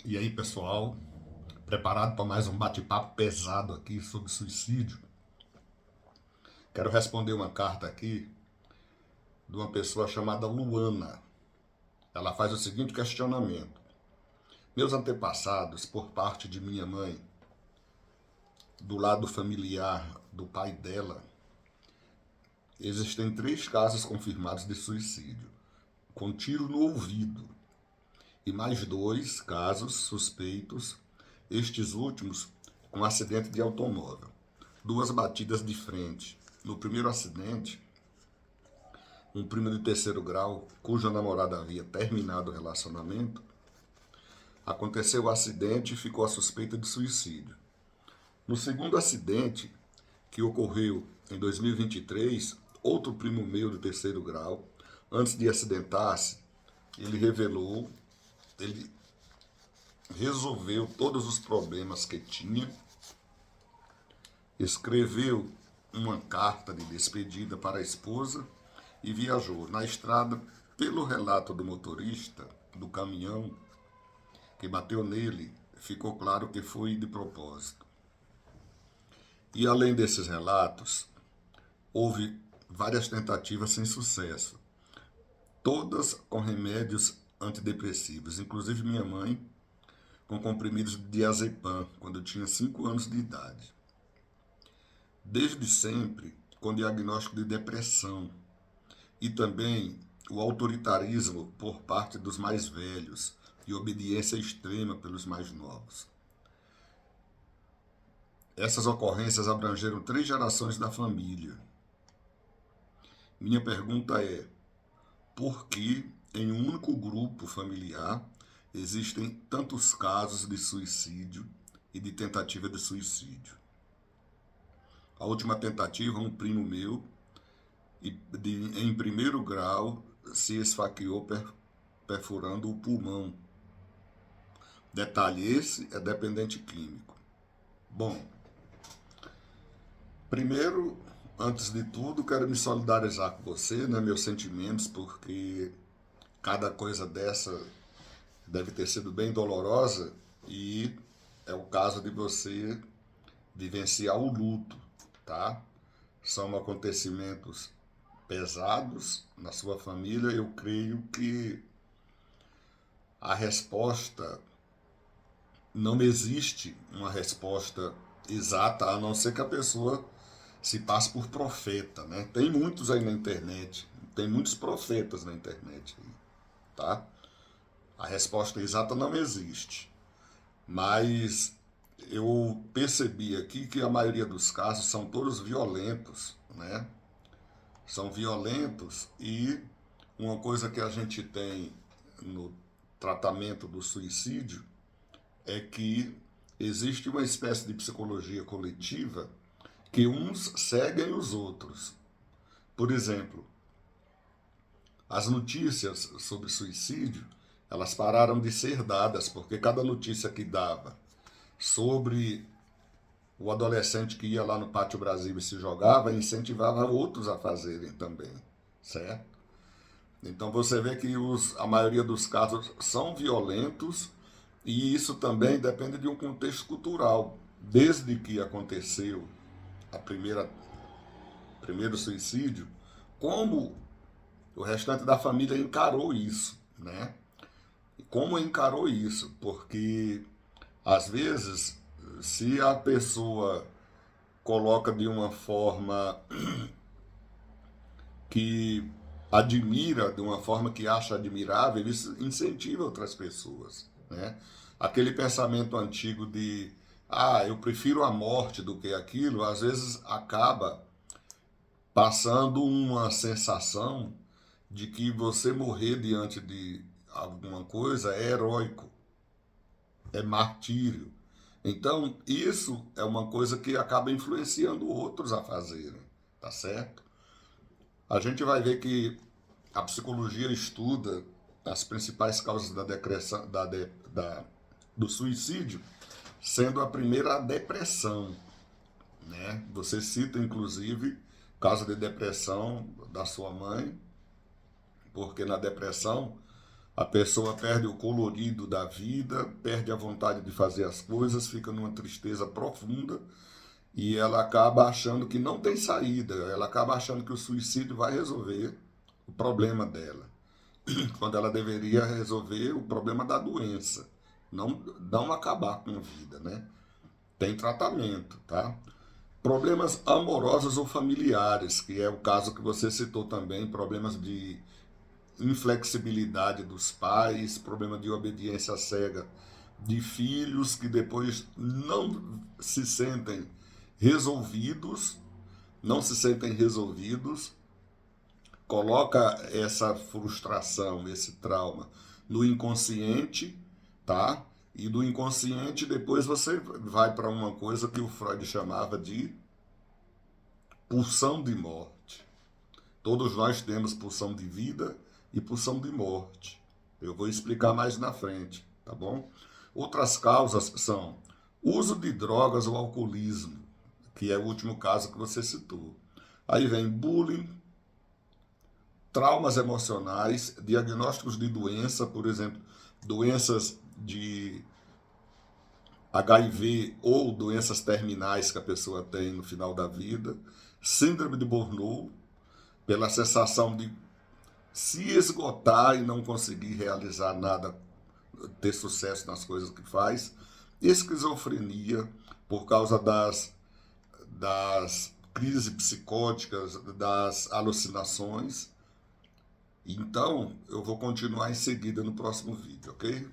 E aí, pessoal, preparado para mais um bate-papo pesado aqui sobre suicídio? Quero responder uma carta aqui de uma pessoa chamada Luana. Ela faz o seguinte questionamento: meus antepassados, por parte de minha mãe, do lado familiar do pai dela, existem 3 casos confirmados de suicídio, com tiro no ouvido, e mais 2 casos suspeitos, estes últimos com acidente de automóvel. 2 batidas de frente. No primeiro acidente, um primo de 3º grau, cuja namorada havia terminado o relacionamento, aconteceu o acidente e ficou a suspeita de suicídio. No segundo acidente, que ocorreu em 2023, outro primo meu de 3º grau, antes de acidentar-se, ele resolveu todos os problemas que tinha, escreveu uma carta de despedida para a esposa e viajou. Na estrada, pelo relato do motorista do caminhão que bateu nele, ficou claro que foi de propósito. E além desses relatos, houve várias tentativas sem sucesso, todas com remédios antidepressivos, inclusive minha mãe com comprimidos de diazepam, quando eu tinha 5 anos de idade. Desde sempre com diagnóstico de depressão e também o autoritarismo por parte dos mais velhos e obediência extrema pelos mais novos. Essas ocorrências abrangeram 3 gerações da família. Minha pergunta é: por que em um único grupo familiar existem tantos casos de suicídio e de tentativa de suicídio? A última tentativa, um primo meu, em 1º grau, se esfaqueou perfurando o pulmão. Detalhe, esse é dependente químico. Bom, primeiro, antes de tudo, quero me solidarizar com você, né, meus sentimentos, porque cada coisa dessa deve ter sido bem dolorosa e é o caso de você vivenciar o luto, tá? São acontecimentos pesados na sua família. Eu creio que a resposta, não existe uma resposta exata, a não ser que a pessoa se passe por profeta, né? Tem muitos aí na internet, tem muitos profetas na internet, tá? A resposta exata não existe, mas eu percebi aqui que a maioria dos casos são todos violentos, né? São violentos e uma coisa que a gente tem no tratamento do suicídio é que existe uma espécie de psicologia coletiva que uns seguem os outros. Por exemplo, as notícias sobre suicídio, elas pararam de ser dadas, porque cada notícia que dava sobre o adolescente que ia lá no Pátio Brasil e se jogava, incentivava outros a fazerem também, certo? Então você vê que a maioria dos casos são violentos e isso também depende de um contexto cultural. Desde que aconteceu a primeiro suicídio, como o restante da família encarou isso, né? Como encarou isso? Porque às vezes, se a pessoa coloca de uma forma que admira, de uma forma que acha admirável, isso incentiva outras pessoas, né? Aquele pensamento antigo de eu prefiro a morte do que aquilo, às vezes acaba passando uma sensação de que você morrer diante de alguma coisa é heróico, é martírio. Então, isso é uma coisa que acaba influenciando outros a fazerem, tá certo? A gente vai ver que a psicologia estuda as principais causas do suicídio, sendo a primeira a depressão, né? Você cita, inclusive, causa de depressão da sua mãe, porque na depressão A pessoa perde o colorido da vida, perde a vontade de fazer as coisas, fica numa tristeza profunda e ela acaba achando que não tem saída, ela acaba achando que o suicídio vai resolver o problema dela, quando ela deveria resolver o problema da doença, não acabar com a vida, né? Tem tratamento, tá? Problemas amorosos ou familiares, que é o caso que você citou também, problemas de inflexibilidade dos pais, problema de obediência cega de filhos que depois não se sentem resolvidos, não se sentem resolvidos, coloca essa frustração, esse trauma no inconsciente, tá? E do inconsciente depois você vai para uma coisa que o Freud chamava de pulsão de morte. Todos nós temos pulsão de vida e pulsão de morte. Eu vou explicar mais na frente, tá bom? Outras causas são uso de drogas ou alcoolismo, que é o último caso que você citou. Aí vem bullying, traumas emocionais, diagnósticos de doença, por exemplo, doenças de HIV ou doenças terminais que a pessoa tem no final da vida, síndrome de Burnout, pela sensação de se esgotar e não conseguir realizar nada, ter sucesso nas coisas que faz, esquizofrenia, por causa das crises psicóticas, das alucinações. Então, eu vou continuar em seguida no próximo vídeo, ok?